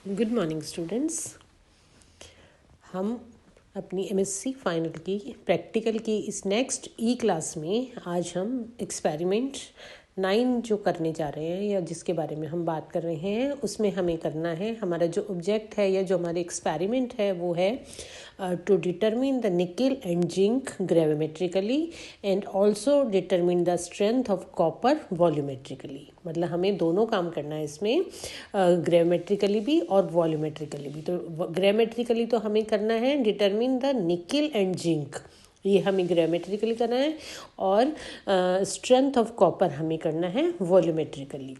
Good morning students. हम अपनी MSc final की प्रैक्टिकल की इस नेक्स्ट ई क्लास में आज हम एक्सपेरिमेंट 9 जो करने जा रहे हैं या जिसके बारे में हम बात कर रहे हैं उसमें हमें करना है, हमारा जो ऑब्जेक्ट है या जो हमारे एक्सपेरिमेंट है वो है to determine the nickel and zinc gravimetrically and also determine the strength of copper volumetrically. मतलब हमें दोनों काम करना है इसमें, ग्रेविमेट्रिकली भी और वॉल्यूमेट्रिकली भी। तो ग्रेविमेट्रिकली तो हमें करना है determine the nickel and zinc, ये हमें ग्रेविमेट्रिकली करना है, और स्ट्रेंथ ऑफ कॉपर हमें करना है वॉल्यूमेट्रिकली।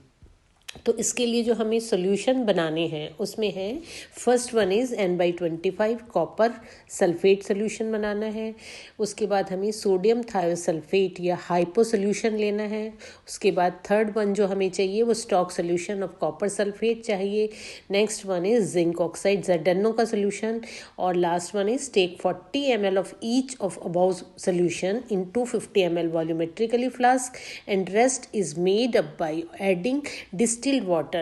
तो इसके लिए जो हमें सोल्यूशन बनाने हैं उसमें है, first one is N/25 copper sulphate solution बनाना है। उसके बाद हमें सोडियम थायोसल्फेट या हाइपो सोल्यूशन लेना है। उसके बाद थर्ड वन जो हमें चाहिए वो stock solution of copper sulphate चाहिए। Next one is zinc oxide ZnO का सोल्यूशन। और last one is take 40 ml of each of above solution in 250 ml volumetrically flask and rest is made up by adding distilled water.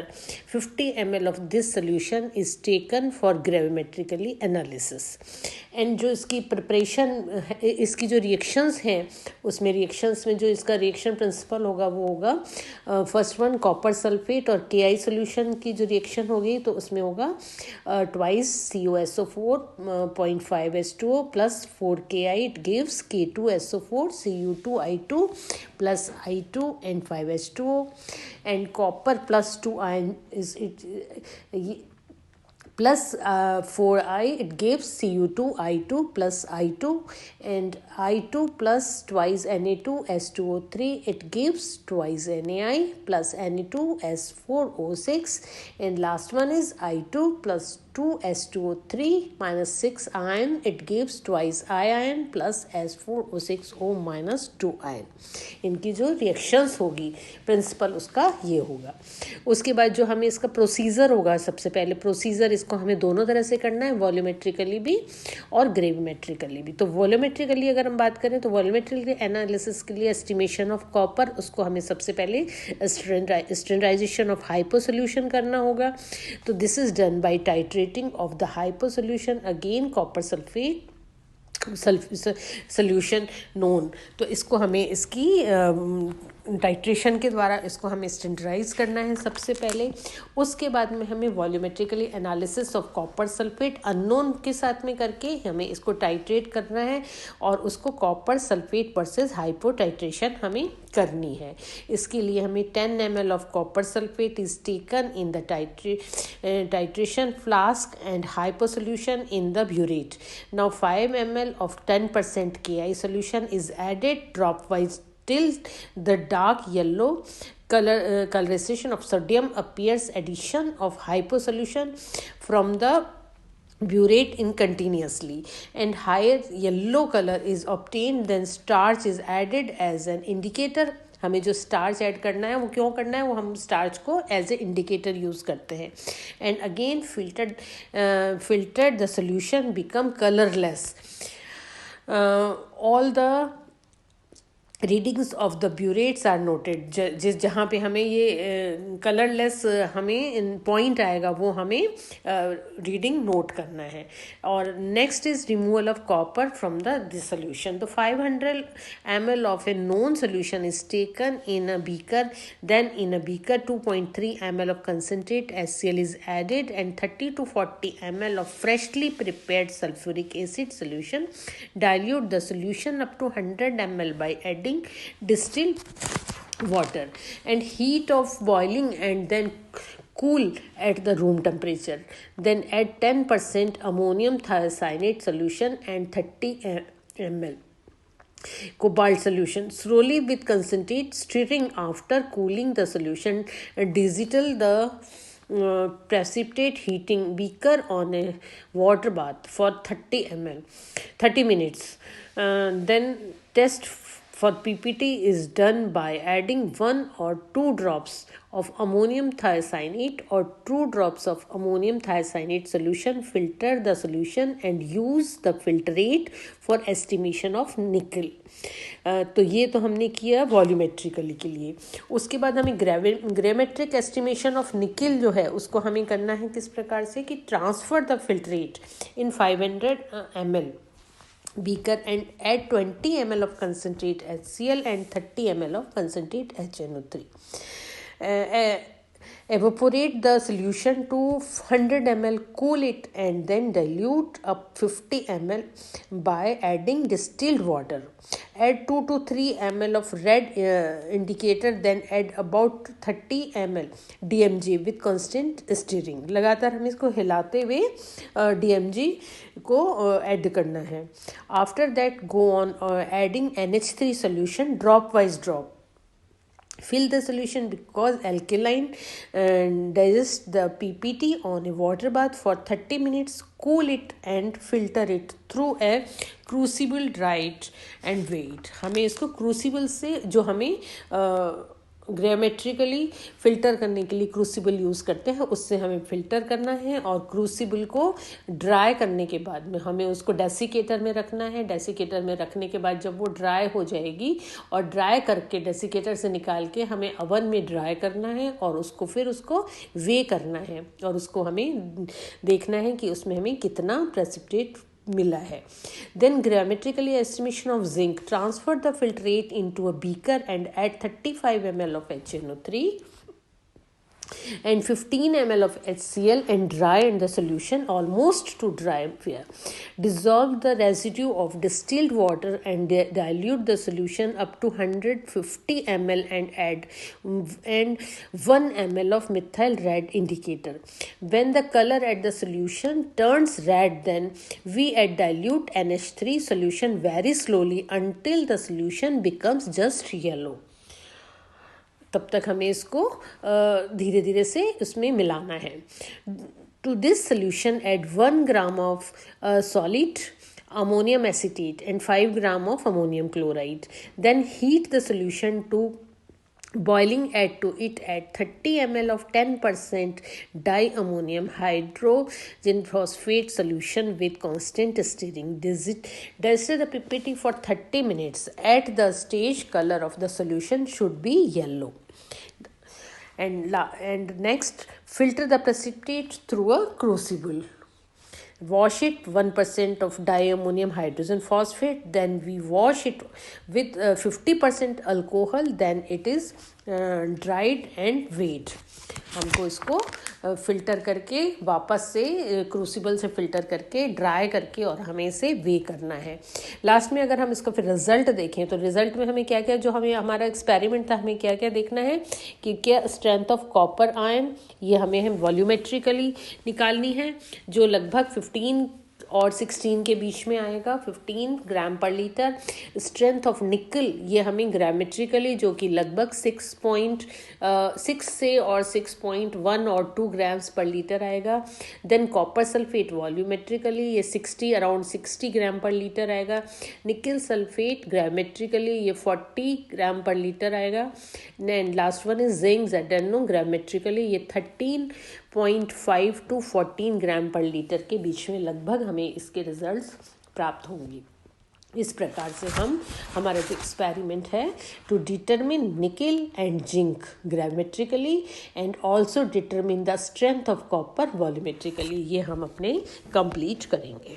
50 ml of this solution is taken for gravimetrically analysis. And जो इसकी preparation, इसकी जो reactions हैं उसमें reactions में जो इसका reaction principal होगा वो होगा, फर्स्ट वन कॉपर सल्फेट और KI सोल्यूशन की जो रिएक्शन होगी तो उसमें होगा twice CuSO4 0.5H2O plus 4Ki, it gives K2SO4 Cu2I2 plus I2 and 5H2O, and copper plus 2 ion is it plus 4I, it gives Cu2I2 plus I2, and I2 plus twice Na2S2O3, it gives twice NaI plus Na2S4O6, and last one is I2 plus 2S2O3 minus 6 ion, it gives twice I ion plus S4O6O minus 2 ion. इनकी जो reactions होगी principal उसका ये होगा। उसके बाद जो हमें इसका प्रोसीजर होगा, सबसे पहले प्रोसीजर इसको हमें दोनों तरह से करना है, वॉल्यूमेट्रिकली भी और ग्रेविमेट्रिकली भी। तो वॉल्यूमेट्रिकली अगर हम बात करें तो वॉल्यूमेट्रिकली एनालिसिस के लिए एस्टिमेशन ऑफ कॉपर, उसको हमें सबसे पहले स्टैंडर्डाइजेशन ऑफ हाइपो सोल्यूशन करना होगा। तो this is done by titrating of the hypo solution again copper sulphate solution known. तो इसको हमें इसकी टाइट्रेशन के द्वारा इसको हमें स्टैंडर्डाइज करना है सबसे पहले। उसके बाद में हमें volumetrically analysis of copper sulphate unknown के साथ में करके हमें इसको टाइट्रेट करना है और उसको copper sulphate versus hypo titration हमें करनी है। इसके लिए हमें 10 ml of copper sulphate is taken in the titration flask and hypo solution in the burette. Now 5 ml of 10% KI solution is added dropwise till the dark yellow colorization of sodium appears. Addition of hypo solution from the burette in continuously and higher yellow color is obtained, then starch is added as an indicator. हमें जो starch add करना है वो क्यों करना है, वो हम स्टार्च को एज ए इंडिकेटर यूज़ करते हैं। And again filtered the solution become colourless. All the readings of the burettes are noted. जहाँ पे हमें ये कलरलेस हमें पॉइंट आएगा वो हमें रीडिंग नोट करना है। और next is removal of copper from the solution. तो 500 ml of a known solution is taken in a beaker, then in a beaker 2.3 ml of concentrate HCl is added and 30 to 40 ml of freshly prepared sulphuric acid solution. Dilute the solution up to 100 ml by adding distilled water and heat of boiling and then cool at the room temperature. Then add 10% ammonium thiocyanate solution and 30 ml cobalt solution slowly with concentrate, stirring after cooling the solution. Digital the precipitate heating beaker on a water bath for 30 minutes. Then test for PPT is done by adding 1 or 2 drops of ammonium thiocyanate or 2 drops of ammonium thiocyanate solution. Filter the solution and use the filtrate for estimation of nickel. तो ये तो हमने किया वॉल्यूमेट्रिकली के लिए. उसके बाद हमें ग्रेमेट्रिक एस्टिमेशन ऑफ निकिल जो है उसको हमें करना है किस प्रकार से कि transfer the filtrate in 500 ml beaker and add 20 ml of concentrate HCl and 30 ml of concentrate HNO3. Evaporate the solution to 100 ml, cool it and then dilute up 50 ml by adding distilled water. Add 2 to 3 ml of red indicator, then add about 30 ml DMG with constant stirring. लगातार हम इसको हिलाते हुए DMG को add करना है. After that go on adding NH3 solution drop wise drop. Fill the solution because alkaline digest the PPT on a water bath for 30 minutes. Cool it and filter it through a crucible, dry it and weigh it. हमें इसको crucible से जो हमें ग्रेमेट्रिकली filter करने के लिए crucible use करते हैं उससे हमें फ़िल्टर करना है और क्रूसिबल को ड्राई करने के बाद में हमें उसको डेसिकेटर में रखना है. डेसिकेटर में रखने के बाद जब वो ड्राई हो जाएगी और ड्राई करके डेसिकेटर से निकाल के हमें ओवन में ड्राई करना है और उसको फिर उसको वे करना है और उसको हमें देखना है कि उसमें हमें कितना प्रेसिपिटेट मिला है. Then grammatically estimation of zinc. Transfer the filtrate into a beaker and add 35 ml of HNO3 and 15 ml of HCl and dry in the solution almost to dry. Dissolve the residue of distilled water and dilute the solution up to 150 ml and add 1 ml of methyl red indicator. When the color at the solution turns red, then we add dilute NH3 solution very slowly until the solution becomes just yellow. तब तक हमें इसको धीरे धीरे से उसमें मिलाना है. To this solution add 1 gram of solid ammonium acetate and 5 gram of ammonium chloride. Then heat the solution to boiling. Add to it 30 ml of 10% diammonium hydrogen phosphate solution with constant stirring. Dust the PPT for 30 minutes. At the stage, color of the solution should be yellow. And next, filter the precipitate through a crucible. Wash it 1% of diammonium hydrogen phosphate. Then we wash it with 50% alcohol. Then it is dried and weighed. हमको इसको filter करके वापस से crucible से filter करके dry करके और हमें इसे वे करना है. लास्ट में अगर हम इसका फिर रिज़ल्ट देखें तो रिज़ल्ट में हमें क्या क्या जो हमें हमारा एक्सपेरिमेंट था हमें क्या क्या देखना है कि क्या स्ट्रेंथ ऑफ कॉपर आयन ये हमें वॉल्यूमेट्रिकली निकालनी है जो लगभग 15 और 16 के बीच में आएगा. 15 ग्राम पर लीटर. स्ट्रेंथ ऑफ निकल ये हमें ग्रामेट्रिकली जो कि लगभग 6.6 से और 6.1 और 2 ग्राम्स पर लीटर आएगा. देन कॉपर सल्फेट वॉल्यूमेट्रिकली ये 60 अराउंड 60 ग्राम पर लीटर आएगा. निकल सल्फेट ग्रामेट्रिकली ये 40 ग्राम पर लीटर आएगा. And last one is zinc Z N O gravimetrically ये 13.5 to 14 ग्राम पर लीटर के बीच में लगभग हमें इसके रिजल्ट्स प्राप्त होंगे. इस प्रकार से हम हमारा जो एक्सपेरिमेंट है to determine nickel and zinc gravimetrically and also determine the strength of copper volumetrically ये हम अपने कंप्लीट करेंगे.